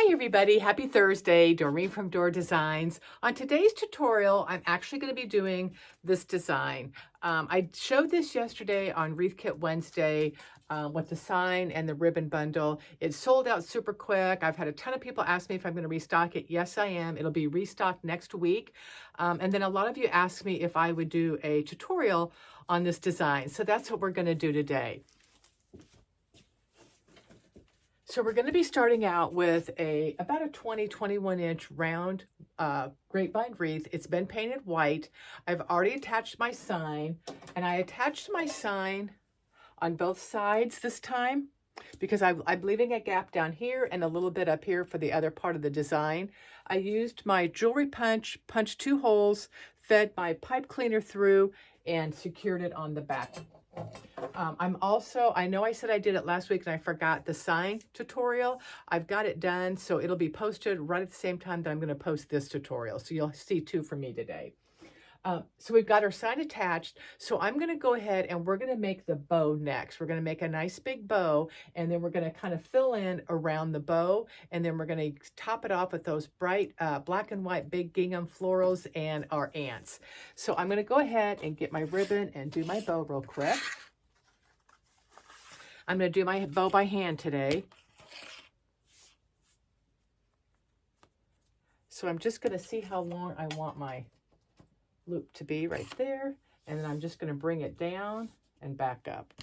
Hi everybody, happy Thursday, Doreen from Door Designs. On today's tutorial, I'm actually going to be doing this design. I showed this yesterday on Wreath Kit Wednesday with the sign and the ribbon bundle. It sold out super quick. I've had a ton of people ask me if I'm going to restock it. Yes, I am. It'll be restocked next week. And then a lot of you asked me if I would do a tutorial on this design. So that's what we're going to do today. So we're going to be starting out with about a 21 inch round grapevine wreath. It's been painted white. I've already attached my sign, and I attached my sign on both sides this time because I'm leaving a gap down here and a little bit up here for the other part of the design. I used my jewelry punch, punched 2 holes, fed my pipe cleaner through, and secured it on the back. I know I said I did it last week and I forgot the sign tutorial. I've got it done, so it'll be posted right at the same time that I'm going to post this tutorial. So you'll see 2 from me today. So we've got our sign attached. So I'm going to go ahead and we're going to make the bow next. We're going to make a nice big bow, and then we're going to kind of fill in around the bow, and then we're going to top it off with those bright black and white big gingham florals and our ants. So I'm going to go ahead and get my ribbon and do my bow real quick. I'm going to do my bow by hand today. So I'm just going to see how long I want my loop to be right there. And then I'm just going to bring it down and back up.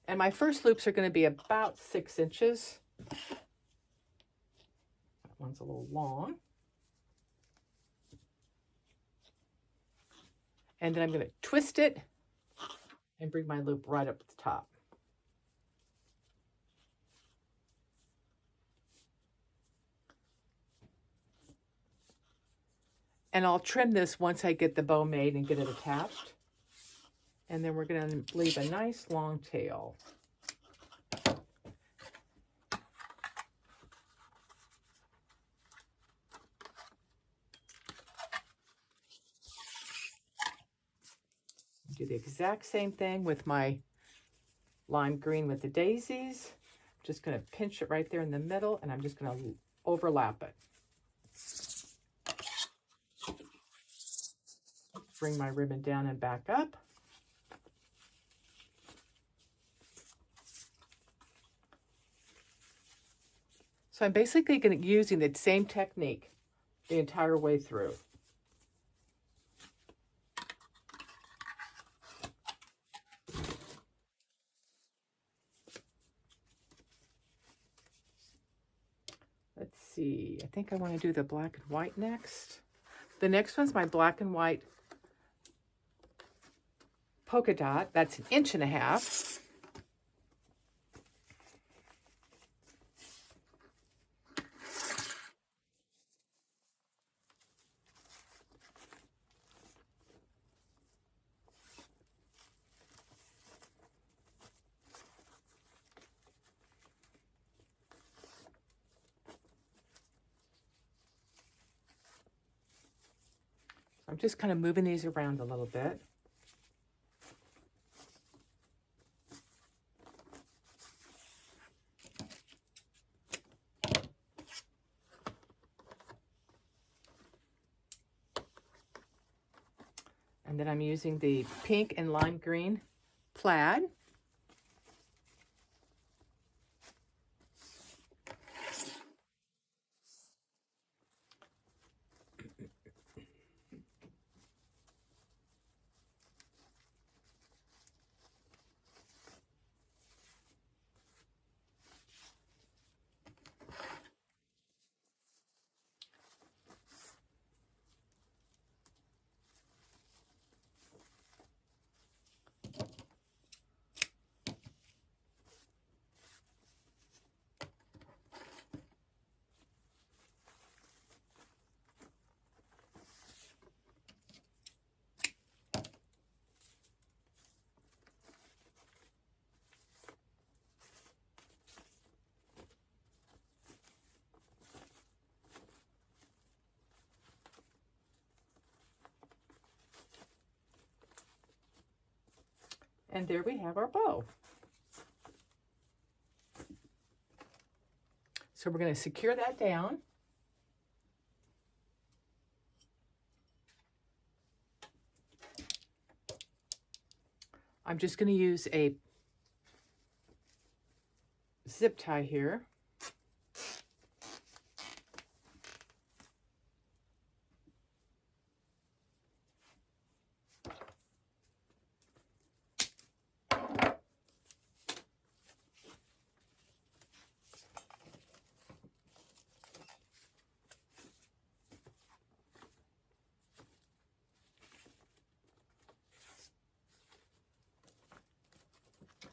And my first loops are going to be about 6 inches. That one's a little long. And then I'm going to twist it and bring my loop right up at the top. And I'll trim this once I get the bow made and get it attached. And then we're going to leave a nice long tail. Do the exact same thing with my lime green with the daisies. I'm just going to pinch it right there in the middle, and I'm just going to overlap it. Bring my ribbon down and back up. So I'm basically going to using the same technique the entire way through. Let's see, I think I want to do the black and white next. The next one's my black and white polka dot. That's 1.5 inches. I'm just kind of moving these around a little bit. And then I'm using the pink and lime green plaid. And there we have our bow. So we're going to secure that down. I'm just going to use a zip tie here.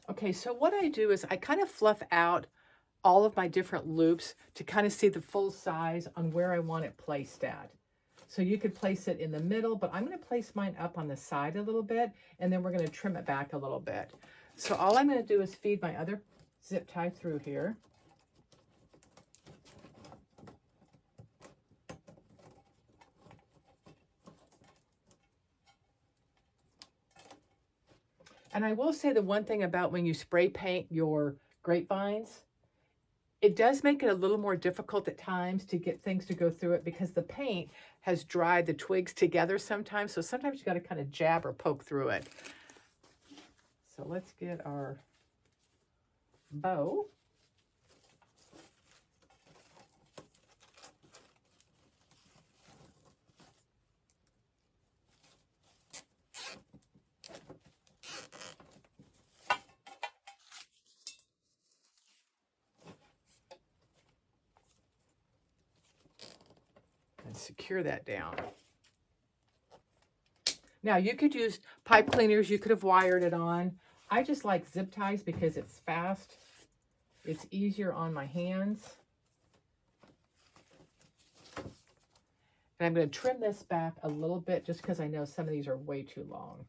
Okay, so what I do is I kind of fluff out all of my different loops to kind of see the full size on where I want it placed at. So you could place it in the middle, but I'm going to place mine up on the side a little bit, and then we're going to trim it back a little bit. So all I'm going to do is feed my other zip tie through here. And I will say the one thing about when you spray paint your grapevines, it does make it a little more difficult at times to get things to go through it because the paint has dried the twigs together sometimes. So sometimes you got to kind of jab or poke through it. So let's get our bow. And secure that down. Now you could use pipe cleaners, you could have wired it on. I just like zip ties because it's fast, it's easier on my hands. And I'm going to trim this back a little bit just because I know some of these are way too long.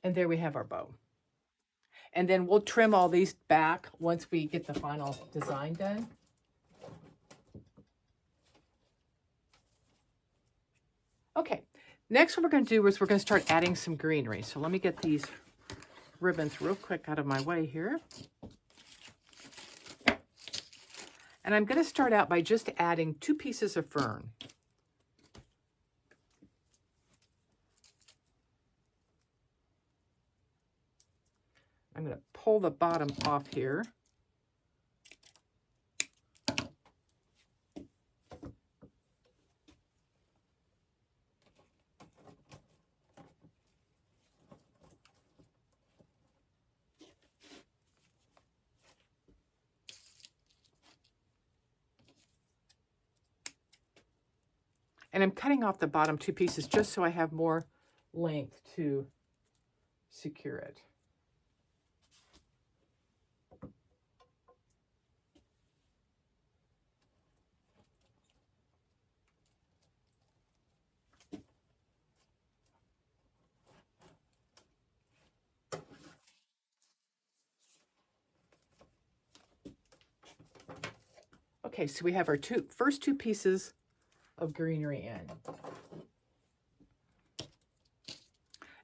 And there we have our bow. And then we'll trim all these back once we get the final design done. Okay, next what we're going to do is we're going to start adding some greenery. So let me get these ribbons real quick out of my way here. And I'm going to start out by just adding 2 pieces of fern. I'm going to pull the bottom off here. And I'm cutting off the bottom 2 pieces just so I have more length to secure it. Okay, so we have our first two pieces of greenery in.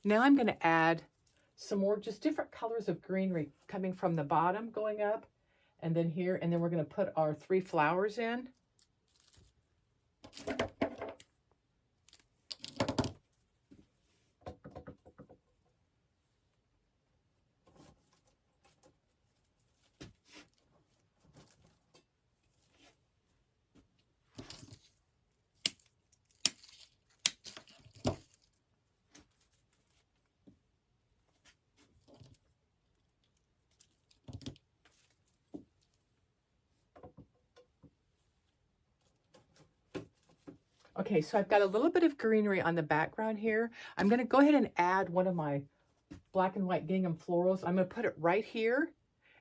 Now I'm going to add some more, just different colors of greenery coming from the bottom going up and then here, and then we're going to put our 3 flowers in. Okay, so I've got a little bit of greenery on the background here. I'm going to go ahead and add one of my black and white gingham florals. I'm going to put it right here,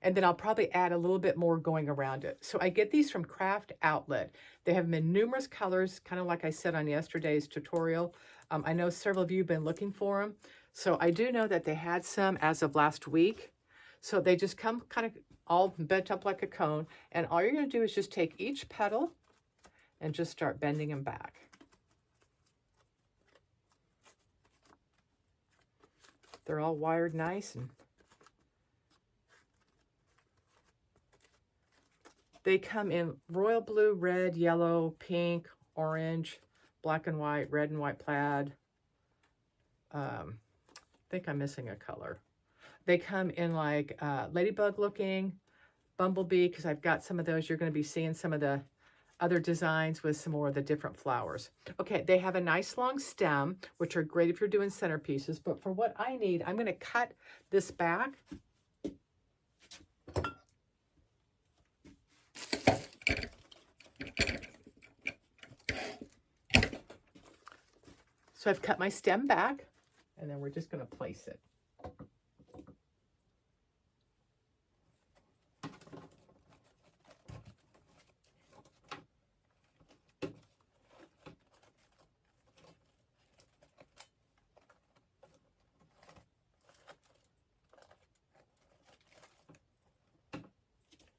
And then I'll probably add a little bit more going around it. So I get these from Craft Outlet. They have them in numerous colors, kind of like I said on yesterday's tutorial. I know several of you have been looking for them. So I do know that they had some as of last week. So they just come kind of all bent up like a cone. And all you're going to do is just take each petal and just start bending them back. They're all wired nice, and they come in royal blue, red, yellow, pink, orange, black and white, red and white plaid. I think I'm missing a color. They come in like ladybug looking, bumblebee, because I've got some of those. You're going to be seeing some of the other designs with some more of the different flowers. Okay, they have a nice long stem, which are great if you're doing centerpieces, but for what I need, I'm going to cut this back. So I've cut my stem back, and then we're just going to place it.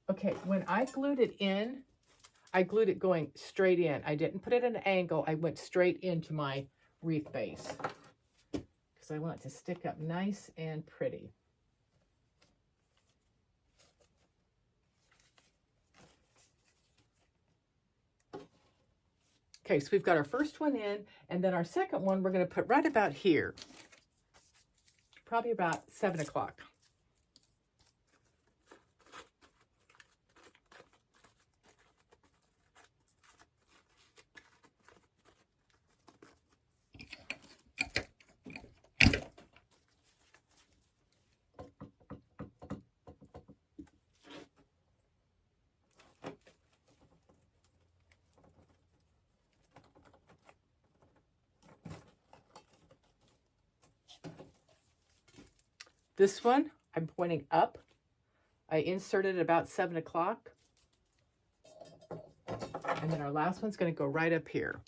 Okay, when I glued it in, I glued it going straight in. I didn't put it at an angle. I went straight into my wreath base because I want it to stick up nice and pretty. Okay, so we've got our first one in, and then our second one we're going to put right about here, probably about 7 o'clock. This one, I'm pointing up. I inserted it about 7 o'clock. And then our last one's going to go right up here.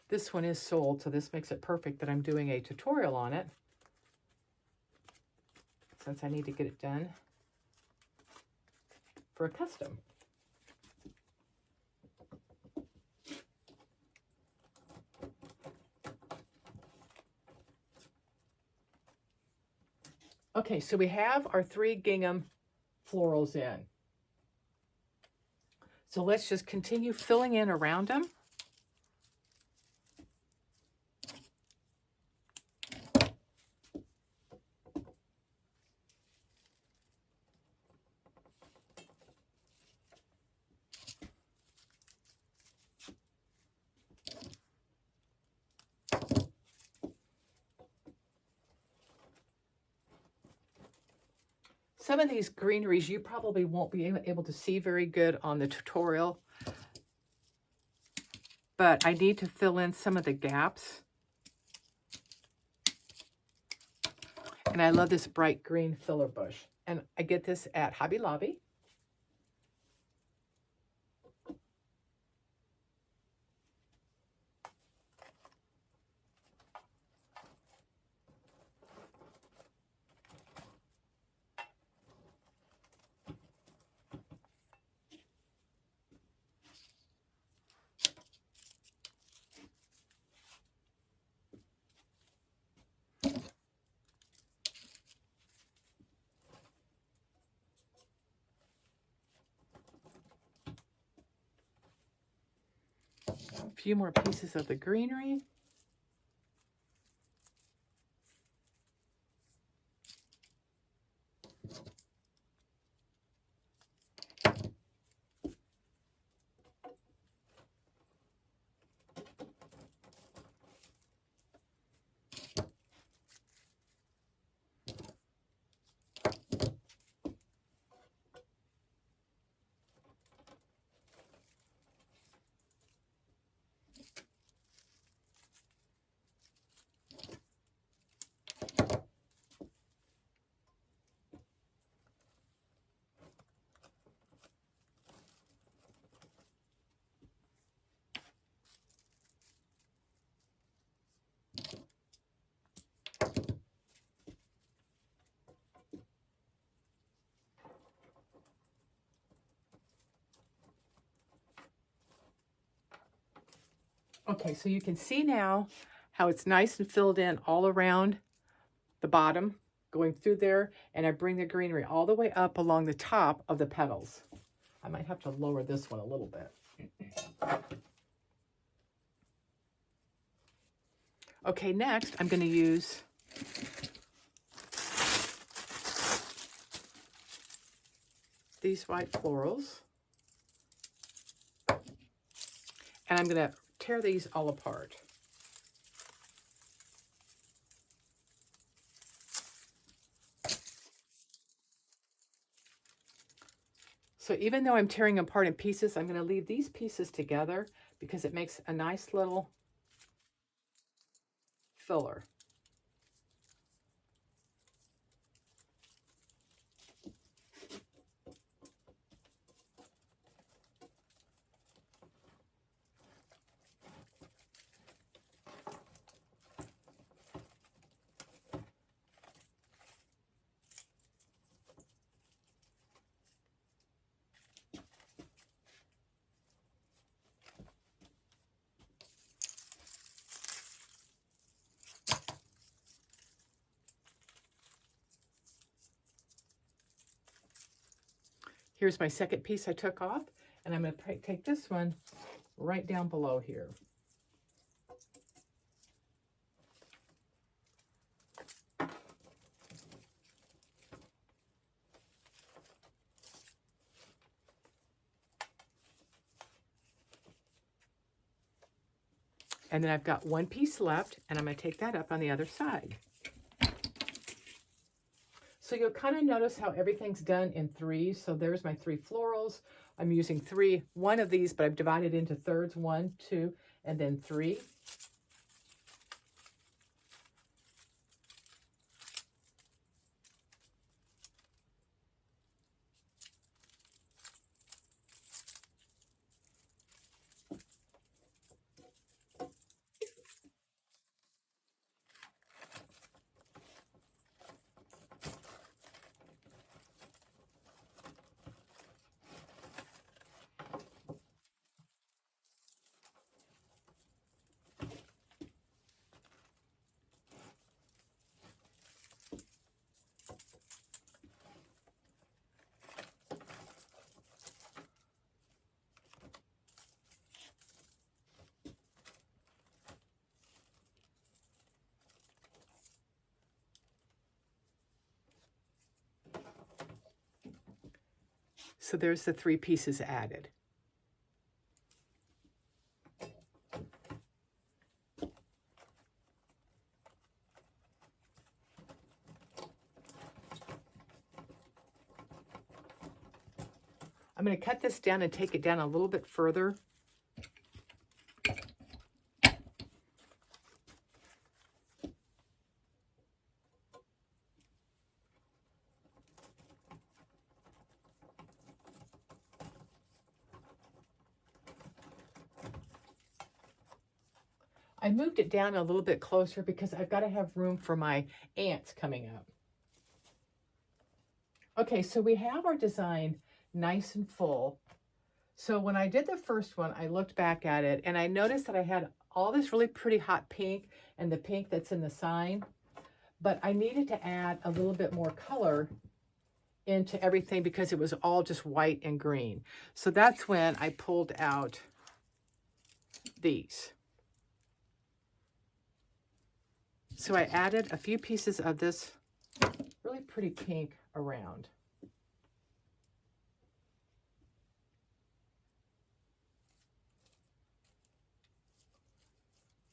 This one is sold, so this makes it perfect that I'm doing a tutorial on it, since I need to get it done for a custom. Okay, so we have our 3 gingham florals in. So let's just continue filling in around them. Some of these greeneries you probably won't be able to see very good on the tutorial, but I need to fill in some of the gaps. And I love this bright green filler bush. And I get this at Hobby Lobby. A few more pieces of the greenery. Okay, so you can see now how it's nice and filled in all around the bottom, going through there, and I bring the greenery all the way up along the top of the petals. I might have to lower this one a little bit. Okay, next I'm going to use these white florals, and I'm going to tear these all apart. So even though I'm tearing them apart in pieces, I'm going to leave these pieces together because it makes a nice little filler. Here's my second piece I took off, and I'm going to take this one right down below here. And then I've got one piece left, and I'm going to take that up on the other side. So you'll kind of notice how everything's done in threes. So there's my 3 florals. I'm using one of these, but I've divided into thirds, 1, 2, and then 3. So there's the 3 pieces added. I'm going to cut this down and take it down a little bit further. I moved it down a little bit closer because I've got to have room for my ants coming up. Okay, so we have our design nice and full. So when I did the first one, I looked back at it and I noticed that I had all this really pretty hot pink and the pink that's in the sign, but I needed to add a little bit more color into everything because it was all just white and green. So that's when I pulled out these. So I added a few pieces of this really pretty pink around.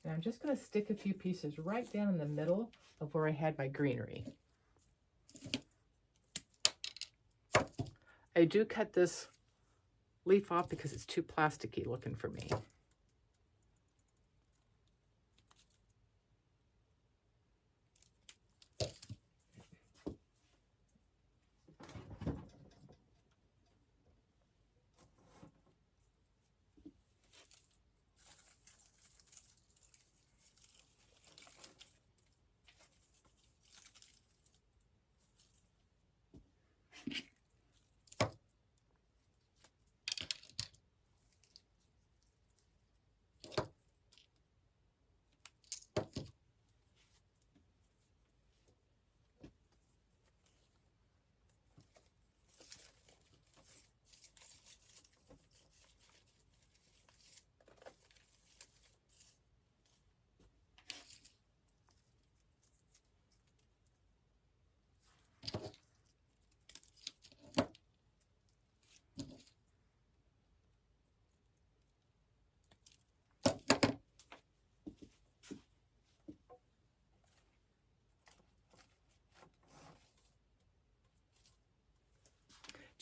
And I'm just going to stick a few pieces right down in the middle of where I had my greenery. I do cut this leaf off because it's too plasticky looking for me.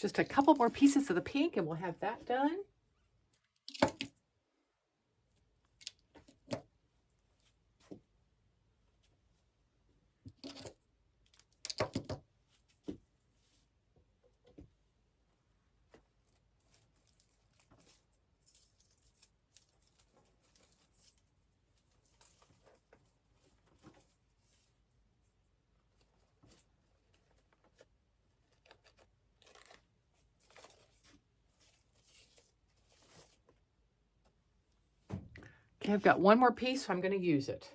Just a couple more pieces of the pink and we'll have that done. Okay, I've got one more piece, so I'm going to use it.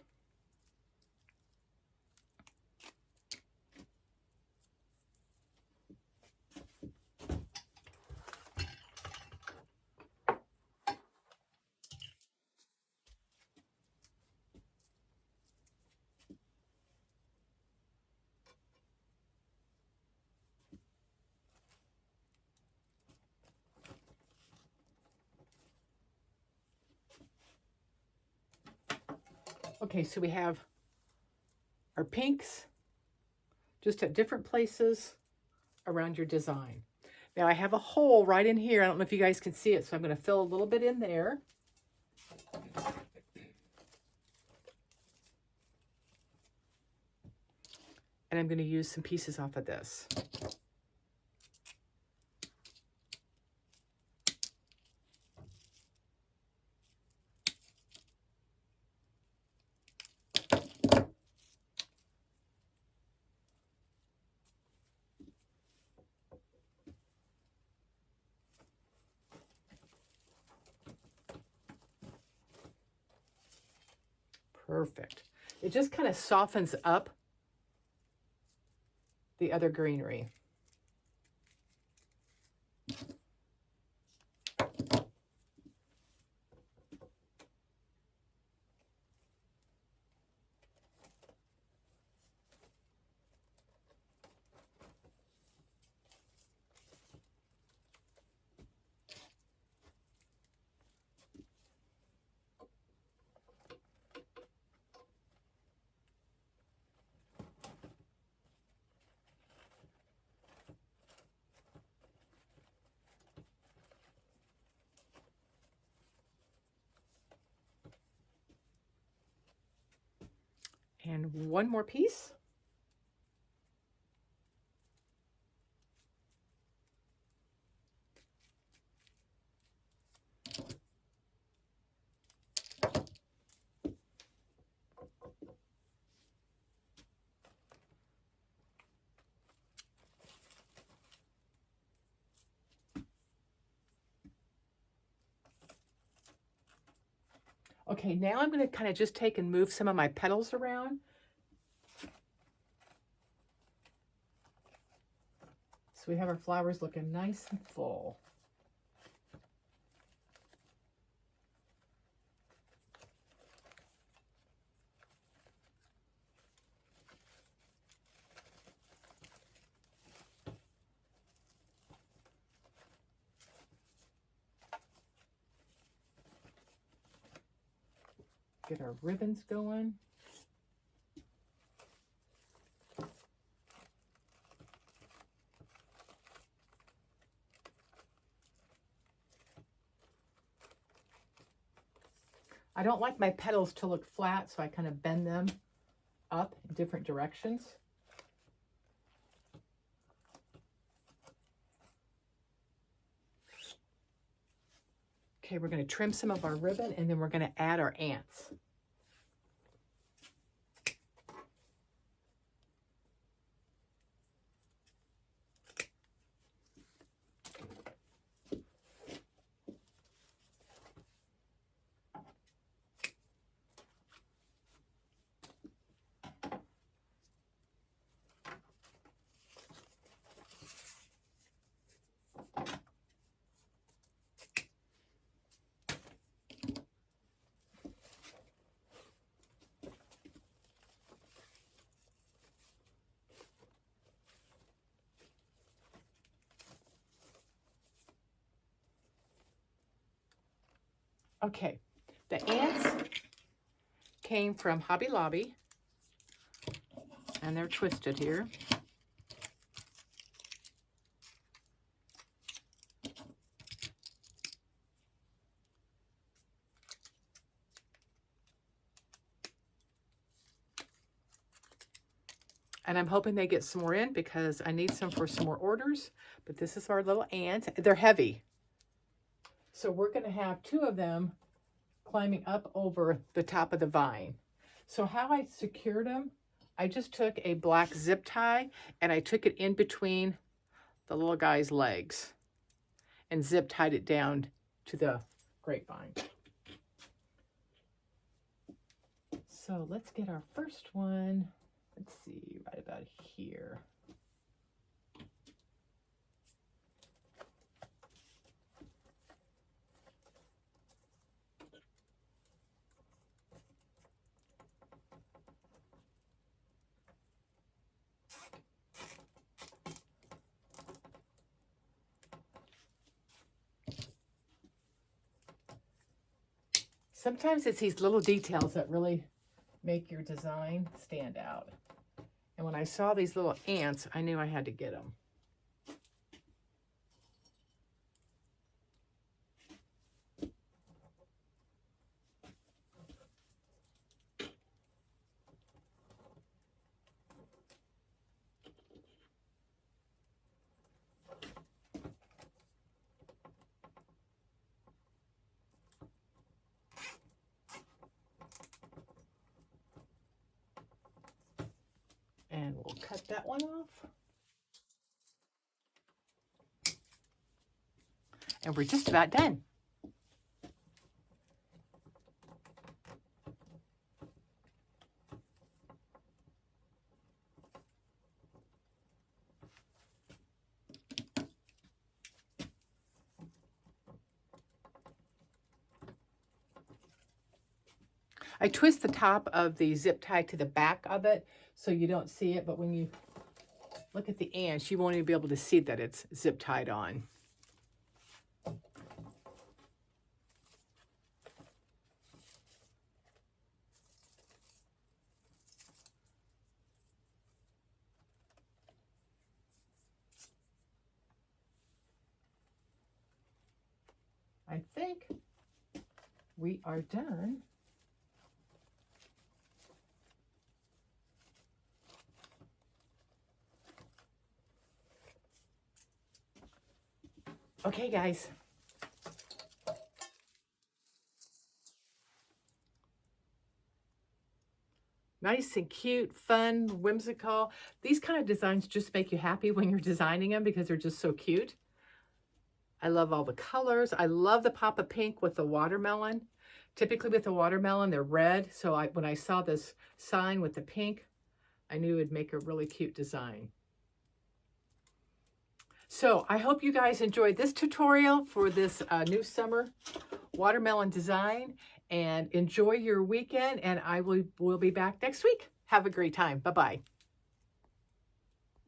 Okay, so we have our pinks just at different places around your design. Now I have a hole right in here. I don't know if you guys can see it, so I'm going to fill a little bit in there. And I'm going to use some pieces off of this. Perfect. It just kind of softens up the other greenery. And one more piece. Okay, now I'm going to kind of just take and move some of my petals around. So we have our flowers looking nice and full. Get our ribbons going. I don't like my petals to look flat, so I kind of bend them up in different directions. Okay, we're going to trim some of our ribbon, and then we're going to add our ants. Okay, the ants came from Hobby Lobby, and they're twisted here. And I'm hoping they get some more in because I need some for some more orders. But this is our little ants. They're heavy. So we're going to have 2 of them climbing up over the top of the vine. So how I secured them, I just took a black zip tie and I took it in between the little guy's legs and zip tied it down to the grapevine. So let's get our first one. Let's see, right about here. Sometimes it's these little details that really make your design stand out. And when I saw these little ants, I knew I had to get them. And we'll cut that one off. And we're just about done. I twist the top of the zip tie to the back of it so you don't see it, but when you look at the ants, you won't even be able to see that it's zip tied on. I think we are done. Okay, guys. Nice and cute, fun, whimsical. These kind of designs just make you happy when you're designing them because they're just so cute. I love all the colors. I love the pop of pink with the watermelon. Typically with the watermelon, they're red. So when I saw this sign with the pink, I knew it would make a really cute design. So I hope you guys enjoyed this tutorial for this new summer watermelon design, and enjoy your weekend, and I will be back next week. Have a great time. Bye-bye.